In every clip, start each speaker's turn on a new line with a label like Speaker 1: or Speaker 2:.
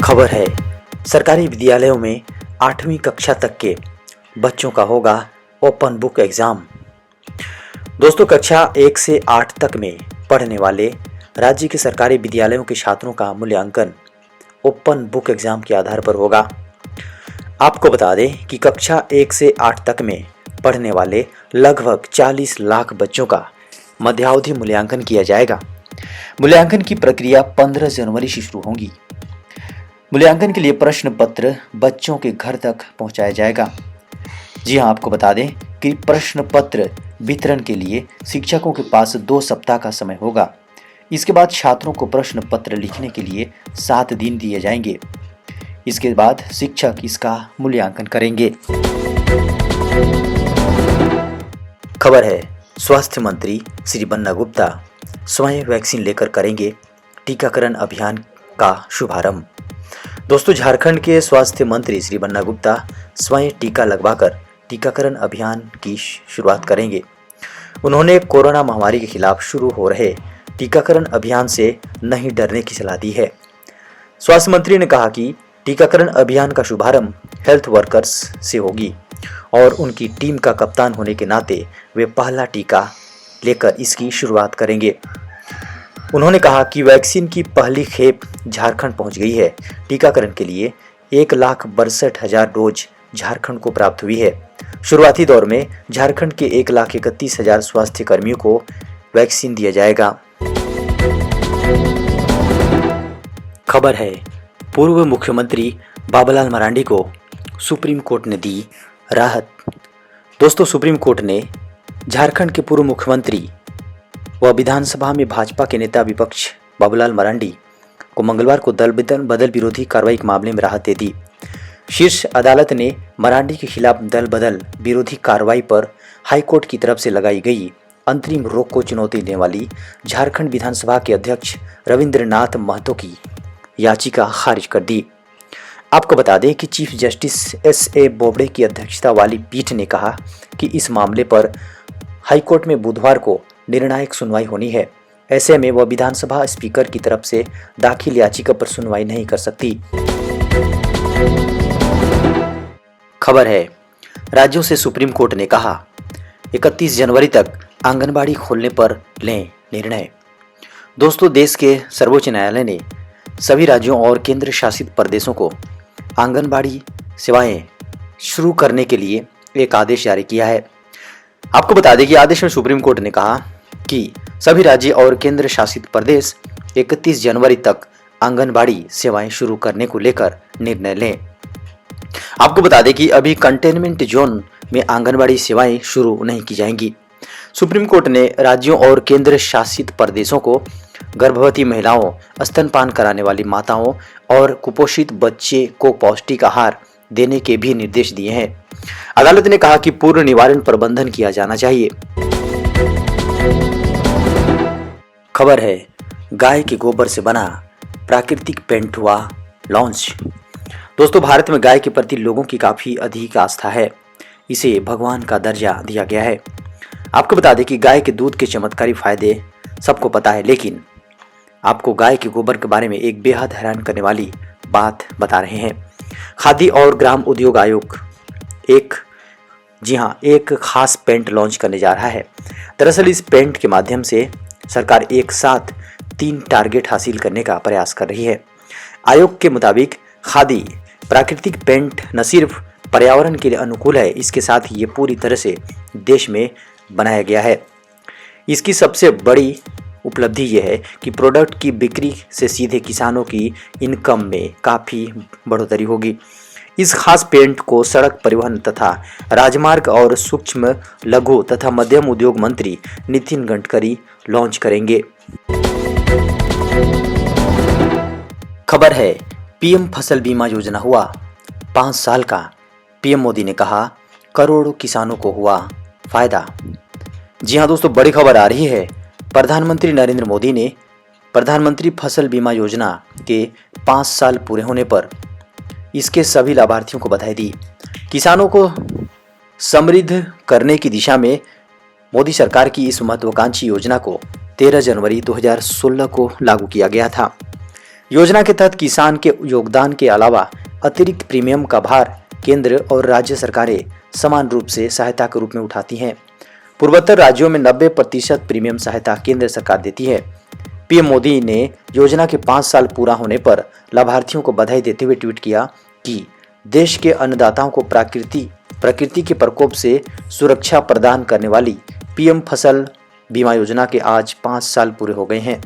Speaker 1: खबर है, सरकारी विद्यालयों में 8वीं कक्षा तक के बच्चों का होगा ओपन बुक एग्जाम। दोस्तों, कक्षा 1 से 8 तक में पढ़ने वाले राज्य के सरकारी विद्यालयों के छात्रों का मूल्यांकन ओपन बुक एग्जाम के आधार पर होगा। आपको बता दें कि कक्षा 1 से 8 तक में पढ़ने वाले लगभग 40 लाख बच्चों का मध्यावधि मूल्यांकन किया जाएगा। मूल्यांकन की प्रक्रिया 15 जनवरी से शुरू होगी। मूल्यांकन के लिए प्रश्न पत्र बच्चों के घर तक पहुंचाया जाएगा। जी हां, आपको बता दें कि प्रश्न पत्र वितरण के लिए शिक्षकों के पास 2 सप्ताह का समय होगा। इसके बाद छात्रों को प्रश्न पत्र लिखने के लिए 7 दिन दिए जाएंगे। इसके बाद शिक्षक इसका मूल्यांकन करेंगे। खबर है, स्वास्थ्य मंत्री श्री बन्ना गुप्ता स्वयं वैक्सीन लेकर करेंगे टीकाकरण अभियान का शुभारंभ। दोस्तों, झारखंड के स्वास्थ्य मंत्री श्री बन्ना गुप्ता स्वयं टीका लगवाकर टीकाकरण अभियान की शुरुआत करेंगे। उन्होंने कोरोना महामारी के खिलाफ शुरू हो रहे टीकाकरण अभियान से नहीं डरने की सलाह दी है। स्वास्थ्य मंत्री ने कहा कि टीकाकरण अभियान का शुभारंभ हेल्थ वर्कर्स से होगी और उनकी टीम का कप्तान होने के नाते वे पहला टीका लेकर इसकी शुरुआत करेंगे। उन्होंने कहा कि वैक्सीन की पहली खेप झारखंड पहुंच गई है। टीकाकरण के लिए 1,62,000 डोज झारखंड को प्राप्त हुई है। शुरुआती दौर में झारखंड के 1,31,000 स्वास्थ्य कर्मियों को वैक्सीन दिया जाएगा। खबर है, पूर्व मुख्यमंत्री बाबूलाल मरांडी को सुप्रीम कोर्ट ने दी राहत। दोस्तों, सुप्रीम कोर्ट ने झारखंड के पूर्व मुख्यमंत्री व विधानसभा में भाजपा के नेता विपक्ष बाबूलाल मरांडी को मंगलवार को दल बदल विरोधी कार्रवाई के मामले में राहत दे दी। शीर्ष अदालत ने मरांडी के खिलाफ दल बदल विरोधी कार्रवाई पर हाईकोर्ट की तरफ से लगाई गई अंतरिम रोक को चुनौती देने वाली झारखंड विधानसभा के अध्यक्ष रविंद्रनाथ महतो की याचिका खारिज कर दी। आपको बता दें कि चीफ जस्टिस S.A. बोबड़े की अध्यक्षता वाली पीठ ने कहा कि इस मामले पर हाईकोर्ट में बुधवार को निर्णायक सुनवाई होनी है। ऐसे में वह विधानसभा स्पीकर की तरफ से दाखिल याचिका पर सुनवाई नहीं कर सकती। खबर है, राज्यों से सुप्रीम कोर्ट ने कहा 31 जनवरी तक आंगनबाड़ी खोलने पर लें निर्णय। दोस्तों, देश के सर्वोच्च न्यायालय ने सभी राज्यों और केंद्र शासित प्रदेशों को आंगनबाड़ी सेवाएं शुरू करने के लिए एक आदेश जारी किया है। आपको बता दें कि आदेश में सुप्रीम कोर्ट ने कहा कि सभी राज्य और केंद्र शासित प्रदेश 31 जनवरी तक आंगनबाड़ी सेवाएं शुरू करने को लेकर निर्णय लें। आपको बता दें कि अभी कंटेनमेंट जोन में आंगनबाड़ी सेवाएं शुरू नहीं की जाएंगी। सुप्रीम कोर्ट ने राज्यों और केंद्र शासित प्रदेशों को गर्भवती महिलाओं, स्तनपान कराने वाली माताओं और कुपोषित बच्चे को पौष्टिक आहार देने के भी निर्देश दिए हैं। अदालत ने कहा कि पूर्व निवारण प्रबंधन किया जाना चाहिए। खबर है, गाय के गोबर से बना प्राकृतिक पेंट हुआ लॉन्च। दोस्तों, भारत में गाय के प्रति लोगों की काफी अधिक आस्था है। इसे भगवान का दर्जा दिया गया है। आपको बता दें कि गाय के दूध के चमत्कारी फायदे सबको पता है, लेकिन आपको गाय के गोबर के बारे में एक बेहद हैरान करने वाली बात बता रहे हैं। खादी और ग्राम उद्योग आयोग एक खास पेंट लॉन्च करने जा रहा है। दरअसल इस पेंट के माध्यम से सरकार एक साथ 3 टारगेट हासिल करने का प्रयास कर रही है। आयोग के मुताबिक खादी प्राकृतिक पेंट न सिर्फ पर्यावरण के लिए अनुकूल है, इसके साथ ही ये पूरी तरह से देश में बनाया गया है। इसकी सबसे बड़ी उपलब्धि यह है कि प्रोडक्ट की बिक्री से सीधे किसानों की इनकम में काफ़ी बढ़ोतरी होगी। इस खास पेंट को सड़क परिवहन तथा राजमार्ग और सूक्ष्म लघु तथा मध्यम उद्योग मंत्री नितिन गडकरी लॉन्च करेंगे। खबर है, पीएम फसल बीमा योजना हुआ 5 साल का। पीएम मोदी ने कहा करोड़ों किसानों को हुआ फायदा। जी हां दोस्तों, बड़ी खबर आ रही है। प्रधानमंत्री नरेंद्र मोदी ने प्रधानमंत्री फसल बीमा योजना के 5 साल पूरे होने पर इसके सभी लाभार्थियों को बधाई दी। किसानों को समृद्ध करने की दिशा में मोदी सरकार की इस महत्वाकांक्षी योजना को 13 जनवरी 2016 को लागू किया गया था। योजना के तहत किसान के योगदान के अलावा अतिरिक्त प्रीमियम का भार केंद्र और राज्य सरकारें समान रूप से सहायता के रूप में उठाती हैं। पूर्वोत्तर राज्यों में 90% प्रीमियम सहायता केंद्र सरकार देती है। पीएम मोदी ने योजना के 5 साल पूरा होने पर लाभार्थियों को बधाई देते हुए ट्वीट किया कि देश के अन्नदाताओं को प्रकृति के प्रकोप से सुरक्षा प्रदान करने वाली पीएम फसल बीमा योजना के आज 5 साल पूरे हो गए हैं।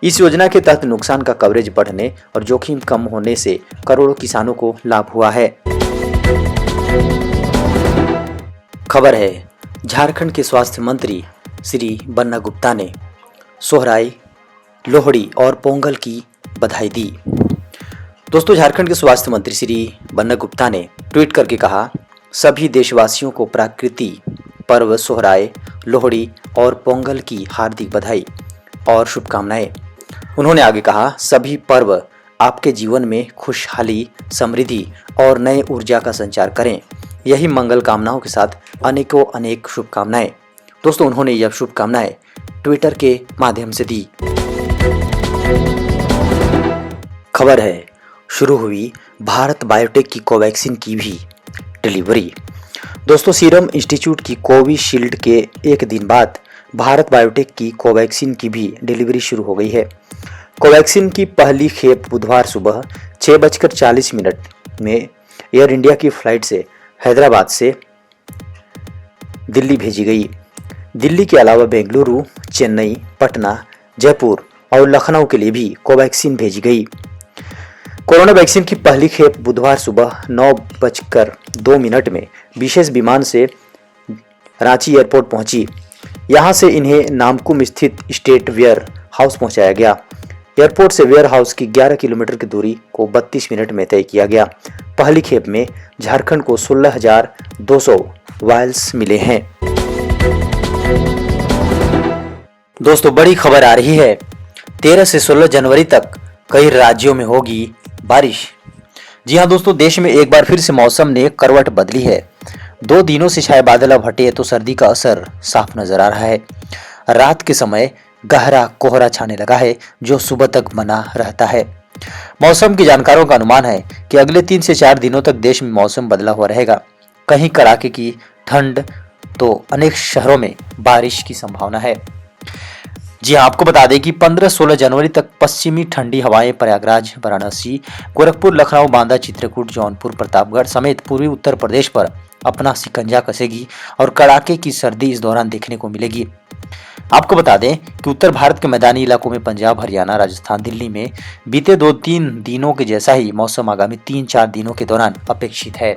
Speaker 1: इस योजना के तहत नुकसान का कवरेज बढ़ने और जोखिम कम होने से करोड़ों किसानों को लाभ हुआ है। खबर है, झारखंड के स्वास्थ्य मंत्री श्री बन्ना गुप्ता ने सोहराई, लोहड़ी और पोंगल की बधाई दी। दोस्तों, झारखंड के स्वास्थ्य मंत्री श्री बन्ना गुप्ता ने ट्वीट करके कहा, सभी देशवासियों को प्रकृति पर्व सोहराय, लोहड़ी और पोंगल की हार्दिक बधाई और शुभकामनाएं। उन्होंने आगे कहा, सभी पर्व आपके जीवन में खुशहाली, समृद्धि और नए ऊर्जा का संचार करें। यही मंगल कामनाओं के साथ अनेकों अनेक शुभकामनाएं। दोस्तों, उन्होंने यह शुभकामनाएं ट्विटर के माध्यम से दी। खबर है, शुरू हुई भारत बायोटेक की कोवैक्सीन की भी डिलीवरी। दोस्तों, सीरम इंस्टीट्यूट की कोविशील्ड के एक दिन बाद भारत बायोटेक की कोवैक्सीन की भी डिलीवरी शुरू हो गई है। कोवैक्सीन की पहली खेप बुधवार सुबह 6:40 में एयर इंडिया की फ्लाइट से हैदराबाद से दिल्ली भेजी गई। दिल्ली के अलावा बेंगलुरु, चेन्नई, पटना, जयपुर और लखनऊ के लिए भी कोवैक्सीन भेजी गई। कोरोना वैक्सीन की पहली खेप बुधवार सुबह 9:02 में विशेष विमान से रांची एयरपोर्ट पहुंची। यहां से इन्हें नामकुम स्थित स्टेट वेयर हाउस पहुंचाया गया। एयरपोर्ट से वेयर हाउस की 11 किलोमीटर की दूरी को 32 मिनट में तय किया गया। पहली खेप में झारखंड को 16,200 वायल्स मिले हैं। दोस्तों, बड़ी खबर आ रही है, 13 से 16 जनवरी तक कई राज्यों में होगी बारिश। जी हां दोस्तों, देश में एक बार फिर से मौसम ने करवट बदली है। 2 दिनों से छाए बादल अब हटे तो सर्दी का असर साफ नजर आ रहा है। रात के समय गहरा कोहरा छाने लगा है जो सुबह तक बना रहता है। मौसम के जानकारों का अनुमान है कि अगले 3 से 4 दिनों तक देश में मौसम बदला हुआ रहेगा। कहीं कड़ाके की ठंड तो अनेक शहरों में बारिश की संभावना है। जी हाँ, आपको बता दें कि 15-16 जनवरी तक पश्चिमी ठंडी हवाएं प्रयागराज, वाराणसी, गोरखपुर, लखनऊ, बांदा, चित्रकूट, जौनपुर, प्रतापगढ़ समेत पूर्वी उत्तर प्रदेश पर अपना शिकंजा कसेगी और कड़ाके की सर्दी इस दौरान देखने को मिलेगी। आपको बता दें कि उत्तर भारत के मैदानी इलाकों में पंजाब, हरियाणा, राजस्थान, दिल्ली में बीते 2-3 दिनों के जैसा ही मौसम आगामी 3-4 दिनों के दौरान अपेक्षित है।